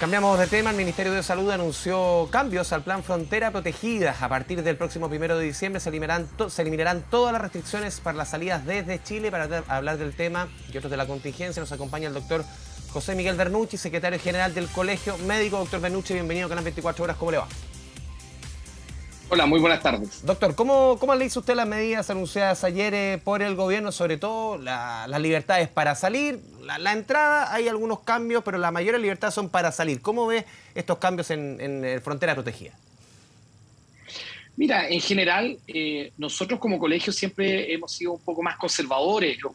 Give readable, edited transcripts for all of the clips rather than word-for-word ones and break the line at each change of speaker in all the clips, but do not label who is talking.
Cambiamos de tema. El Ministerio de Salud anunció cambios al plan Frontera Protegida. A partir del próximo 1 de diciembre se eliminarán todas las restricciones para las salidas desde Chile. Para hablar del tema y otros de la contingencia nos acompaña el doctor José Miguel Bernucci, secretario general del Colegio Médico. Doctor Bernucci, bienvenido a Canal 24 Horas. ¿Cómo le va?
Hola, muy buenas tardes.
Doctor, ¿cómo le hizo usted las medidas anunciadas ayer por el gobierno, sobre todo las libertades para salir? La entrada hay algunos cambios, pero la mayor libertad son para salir. ¿Cómo ve estos cambios en Frontera Protegida?
Mira, en general, nosotros como colegio siempre hemos sido un poco más conservadores, un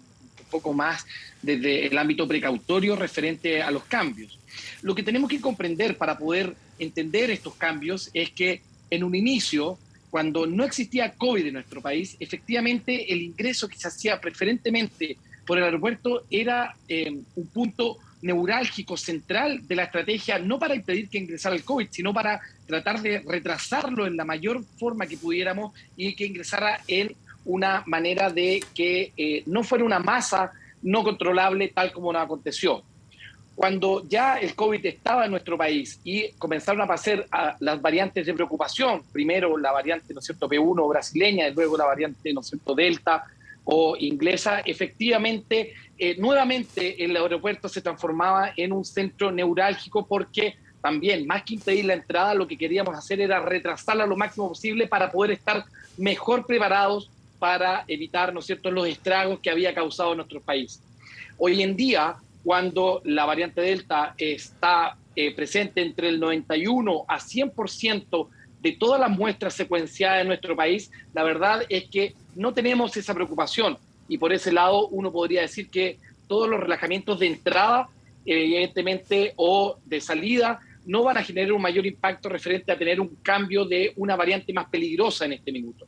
poco más desde el ámbito precautorio referente a los cambios. Lo que tenemos que comprender para poder entender estos cambios es que en un inicio, cuando no existía COVID en nuestro país, efectivamente el ingreso que se hacía preferentemente por el aeropuerto era un punto neurálgico central de la estrategia, no para impedir que ingresara el COVID, sino para tratar de retrasarlo en la mayor forma que pudiéramos y que ingresara en una manera de que no fuera una masa no controlable tal como nos aconteció. Cuando ya el COVID estaba en nuestro país y comenzaron a aparecer las variantes de preocupación, primero la variante, ¿no es cierto?, P1 brasileña, y luego la variante, ¿no es cierto?, Delta o inglesa, efectivamente, nuevamente el aeropuerto se transformaba en un centro neurálgico porque también, más que impedir la entrada, lo que queríamos hacer era retrasarla lo máximo posible para poder estar mejor preparados para evitar, ¿no es cierto?, los estragos que había causado en nuestro país. Hoy en día, cuando la variante Delta está presente entre el 91 a 100% de todas las muestras secuenciadas en nuestro país, la verdad es que no tenemos esa preocupación. Y por ese lado uno podría decir que todos los relajamientos de entrada, evidentemente, o de salida, no van a generar un mayor impacto referente a tener un cambio de una variante más peligrosa en este minuto.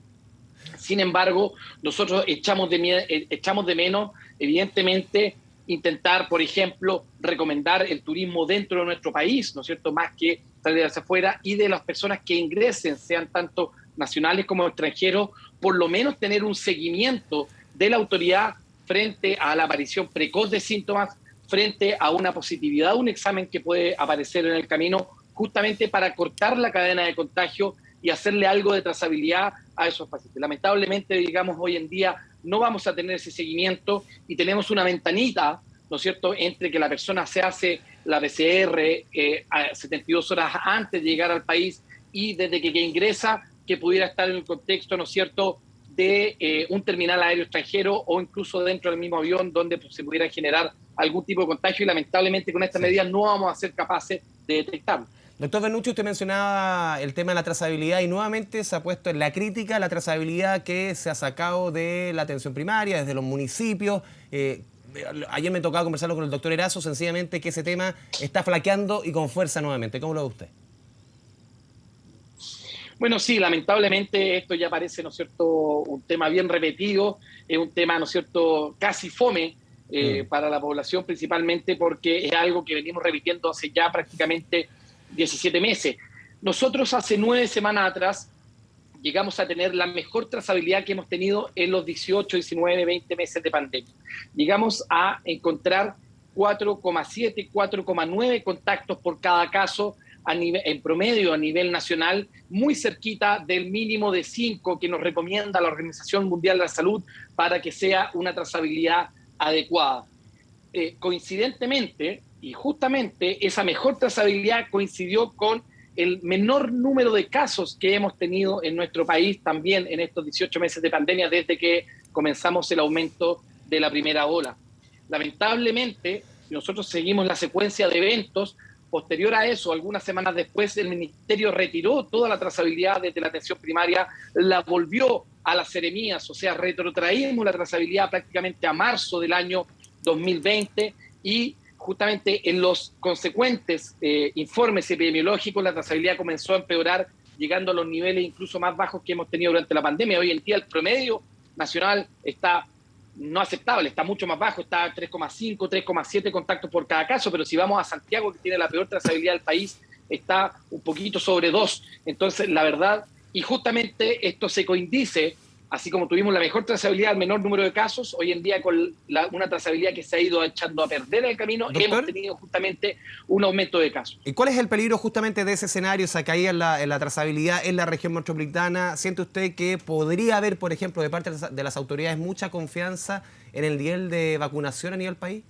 Sin embargo, nosotros echamos de menos, evidentemente, intentar, por ejemplo, recomendar el turismo dentro de nuestro país, ¿no es cierto?, más que salir hacia afuera, y de las personas que ingresen, sean tanto nacionales como extranjeros, por lo menos tener un seguimiento de la autoridad frente a la aparición precoz de síntomas, frente a una positividad de un examen que puede aparecer en el camino, justamente para cortar la cadena de contagio y hacerle algo de trazabilidad a esos pacientes. Lamentablemente, digamos, hoy en día no vamos a tener ese seguimiento y tenemos una ventanita, ¿no es cierto?, entre que la persona se hace la PCR a 72 horas antes de llegar al país y desde que ingresa, que pudiera estar en el contexto, ¿no es cierto?, de un terminal aéreo extranjero o incluso dentro del mismo avión donde se pudiera generar algún tipo de contagio, y lamentablemente con estas medidas no vamos a ser capaces de detectarlo.
Doctor Bernucci, usted mencionaba el tema de la trazabilidad y nuevamente se ha puesto en la crítica la trazabilidad que se ha sacado de la atención primaria, desde los municipios. Ayer me tocaba conversarlo con el doctor Erazo, sencillamente que ese tema está flaqueando y con fuerza nuevamente. ¿Cómo lo ve usted?
Bueno, sí, lamentablemente esto ya parece, ¿no es cierto?, un tema bien repetido, es un tema, ¿no es cierto?, casi fome para la población, principalmente porque es algo que venimos repitiendo hace ya prácticamente 17 meses. Nosotros hace 9 semanas atrás llegamos a tener la mejor trazabilidad que hemos tenido en los 18, 19, 20 meses de pandemia. Llegamos a encontrar 4,7, 4,9 contactos por cada caso en promedio a nivel nacional, muy cerquita del mínimo de 5 que nos recomienda la Organización Mundial de la Salud para que sea una trazabilidad adecuada. Coincidentemente, y justamente esa mejor trazabilidad coincidió con el menor número de casos que hemos tenido en nuestro país también en estos 18 meses de pandemia desde que comenzamos el aumento de la primera ola. Lamentablemente, nosotros seguimos la secuencia de eventos. Posterior a eso, algunas semanas después, el Ministerio retiró toda la trazabilidad desde la atención primaria, la volvió a las seremías, o sea, retrotraímos la trazabilidad prácticamente a marzo del año 2020 y justamente en los consecuentes informes epidemiológicos la trazabilidad comenzó a empeorar, llegando a los niveles incluso más bajos que hemos tenido durante la pandemia. Hoy en día el promedio nacional está no aceptable, está mucho más bajo, está 3,5, 3,7 contactos por cada caso, pero si vamos a Santiago, que tiene la peor trazabilidad del país, está un poquito sobre 2. Entonces, la verdad, y justamente esto se coincide así como tuvimos la mejor trazabilidad al menor número de casos, hoy en día con una trazabilidad que se ha ido echando a perder en el camino,
Doctor,
hemos tenido justamente un aumento de casos.
¿y cuál es el peligro justamente de ese escenario, esa caída en la trazabilidad en la región metropolitana? ¿Siente usted que podría haber, por ejemplo, de parte de las autoridades mucha confianza en el nivel de vacunación a nivel país?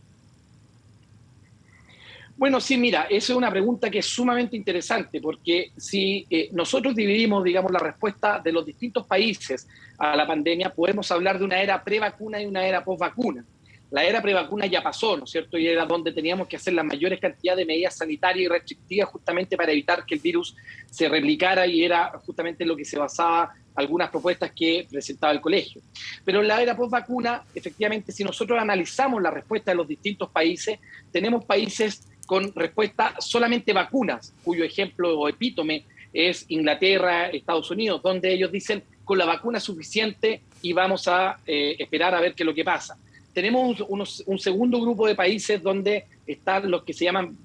Bueno, sí, mira, esa es una pregunta que es sumamente interesante, porque si nosotros dividimos, digamos, la respuesta de los distintos países a la pandemia, podemos hablar de una era pre-vacuna y una era post-vacuna. La era pre-vacuna ya pasó, ¿no es cierto? Y era donde teníamos que hacer las mayores cantidades de medidas sanitarias y restrictivas justamente para evitar que el virus se replicara, y era justamente en lo que se basaba algunas propuestas que presentaba el colegio. Pero en la era post-vacuna, efectivamente, si nosotros analizamos la respuesta de los distintos países, tenemos países con respuesta solamente vacunas, cuyo ejemplo o epítome es Inglaterra, Estados Unidos, donde ellos dicen con la vacuna suficiente y vamos a esperar a ver qué es lo que pasa. Tenemos un segundo grupo de países donde están los que se llaman,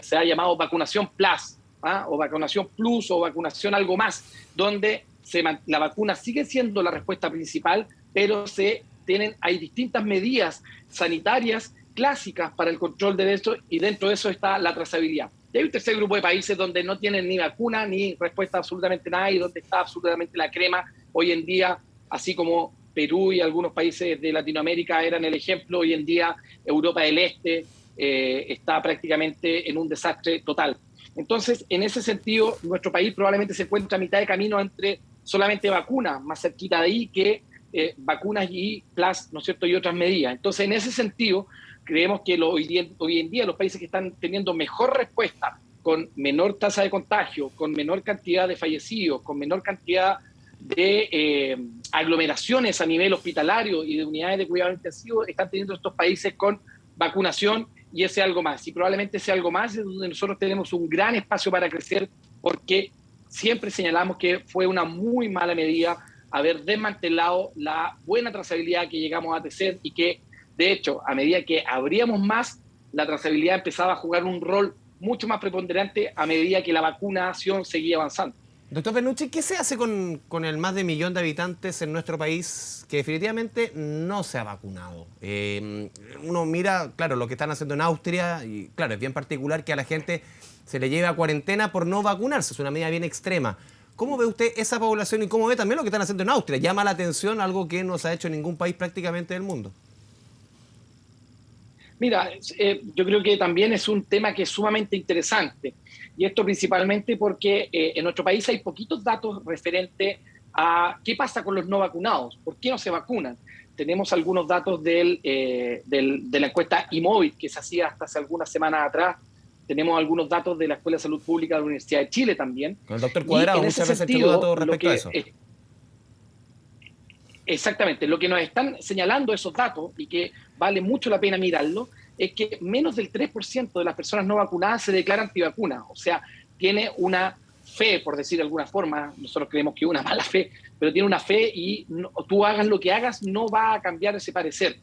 se ha llamado vacunación plus, o vacunación plus, o vacunación algo más, donde la vacuna sigue siendo la respuesta principal, pero hay distintas medidas sanitarias clásicas para el control de esto, y dentro de eso está la trazabilidad. Y hay un tercer grupo de países donde no tienen ni vacuna ni respuesta a absolutamente nada, y donde está absolutamente la crema hoy en día, así como Perú y algunos países de Latinoamérica eran el ejemplo. Hoy en día Europa del Este está prácticamente en un desastre total. Entonces, en ese sentido, nuestro país probablemente se encuentra a mitad de camino entre solamente vacunas, más cerquita de ahí, que vacunas y plus, ¿no es cierto?, y otras medidas. Entonces, en ese sentido, creemos que hoy en día los países que están teniendo mejor respuesta, con menor tasa de contagio, con menor cantidad de fallecidos, con menor cantidad de aglomeraciones a nivel hospitalario y de unidades de cuidado intensivo, están teniendo estos países con vacunación, y ese algo más. Y probablemente ese algo más es donde nosotros tenemos un gran espacio para crecer, porque siempre señalamos que fue una muy mala medida haber desmantelado la buena trazabilidad que llegamos a tener, y que, de hecho, a medida que abríamos más, la trazabilidad empezaba a jugar un rol mucho más preponderante a medida que la vacunación seguía avanzando.
Doctor Bernucci, ¿qué se hace con el más de 1 millón de habitantes en nuestro país que definitivamente no se ha vacunado? Uno mira, claro, lo que están haciendo en Austria, y claro, es bien particular que a la gente se le lleve a cuarentena por no vacunarse, es una medida bien extrema. ¿Cómo ve usted esa población y cómo ve también lo que están haciendo en Austria? Llama la atención algo que no se ha hecho en ningún país prácticamente del mundo.
Mira, yo creo que también es un tema que es sumamente interesante, y esto principalmente porque en nuestro país hay poquitos datos referente a qué pasa con los no vacunados, por qué no se vacunan. Tenemos algunos datos de la encuesta IMOVID que se hacía hasta hace algunas semanas atrás. Tenemos algunos datos de la Escuela de Salud Pública de la Universidad de Chile también.
Con el doctor Cuadrado muchas veces tengo datos respecto a eso.
Exactamente, lo que nos están señalando esos datos, y que vale mucho la pena mirarlo, es que menos del 3% de las personas no vacunadas se declaran antivacunas. O sea, tiene una fe, por decir de alguna forma, nosotros creemos que es una mala fe, pero tiene una fe, y no, tú hagas lo que hagas, no va a cambiar ese parecer.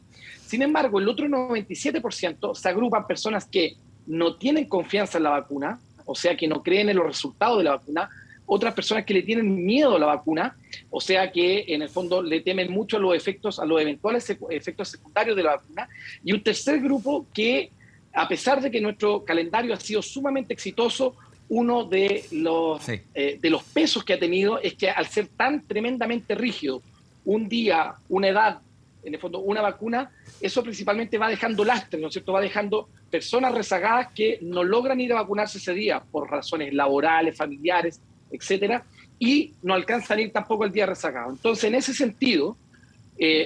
Sin embargo, el otro 97% se agrupan personas que no tienen confianza en la vacuna, o sea, que no creen en los resultados de la vacuna; otras personas que le tienen miedo a la vacuna, o sea, que en el fondo le temen mucho a los efectos, a los eventuales efectos secundarios de la vacuna; y un tercer grupo que, a pesar de que nuestro calendario ha sido sumamente exitoso, uno de los pesos que ha tenido es que, al ser tan tremendamente rígido, un día, una edad, en el fondo una vacuna, eso principalmente va dejando lastre, ¿no es cierto? Va dejando personas rezagadas que no logran ir a vacunarse ese día por razones laborales, familiares, etcétera, y no alcanzan a ir tampoco el día rezagado. Entonces, en ese sentido,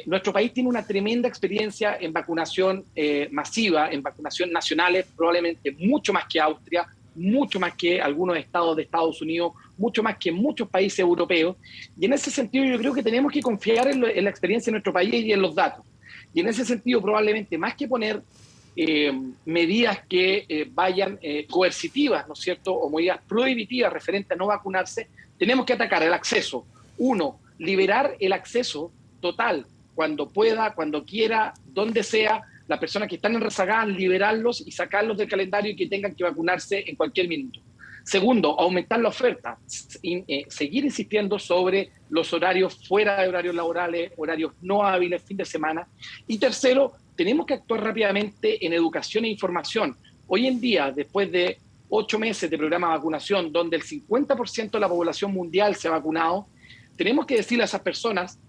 nuestro país tiene una tremenda experiencia en vacunación masiva, en vacunación nacionales, probablemente mucho más que Austria, mucho más que algunos estados de Estados Unidos, mucho más que muchos países europeos. Y en ese sentido yo creo que tenemos que confiar en la experiencia de nuestro país y en los datos. Y en ese sentido, probablemente, más que poner medidas que vayan coercitivas, ¿no es cierto?, o medidas prohibitivas referentes a no vacunarse, tenemos que atacar el acceso. Uno, liberar el acceso total, cuando pueda, cuando quiera, donde sea. Las personas que están en rezagadas, liberarlos y sacarlos del calendario, y que tengan que vacunarse en cualquier minuto. Segundo, aumentar la oferta, seguir insistiendo sobre los horarios fuera de horarios laborales, horarios no hábiles, fin de semana. Y tercero, tenemos que actuar rápidamente en educación e información. Hoy en día, después de 8 meses de programa de vacunación, donde el 50% de la población mundial se ha vacunado, tenemos que decirle a esas personas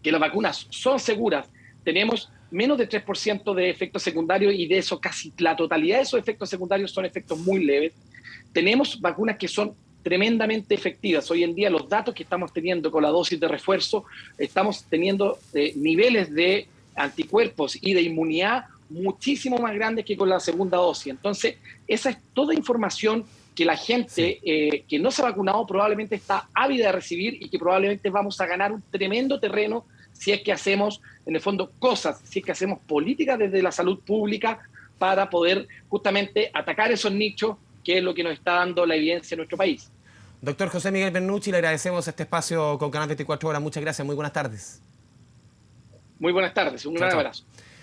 que las vacunas son seguras. Tenemos menos de 3% de efectos secundarios y de eso casi la totalidad de esos efectos secundarios son efectos muy leves. Tenemos vacunas que son tremendamente efectivas. Hoy en día los datos que estamos teniendo con la dosis de refuerzo, estamos teniendo niveles de anticuerpos y de inmunidad muchísimo más grandes que con la segunda dosis. Entonces, esa es toda información que la gente que no se ha vacunado probablemente está ávida de recibir y que probablemente vamos a ganar un tremendo terreno si es que hacemos, en el fondo, cosas, si es que hacemos políticas desde la salud pública para poder justamente atacar esos nichos, que es lo que nos está dando la evidencia en nuestro país.
Doctor José Miguel Bernucci, le agradecemos este espacio con Canal 24 Horas. Muchas gracias, muy buenas tardes.
Muy buenas tardes, un gran abrazo.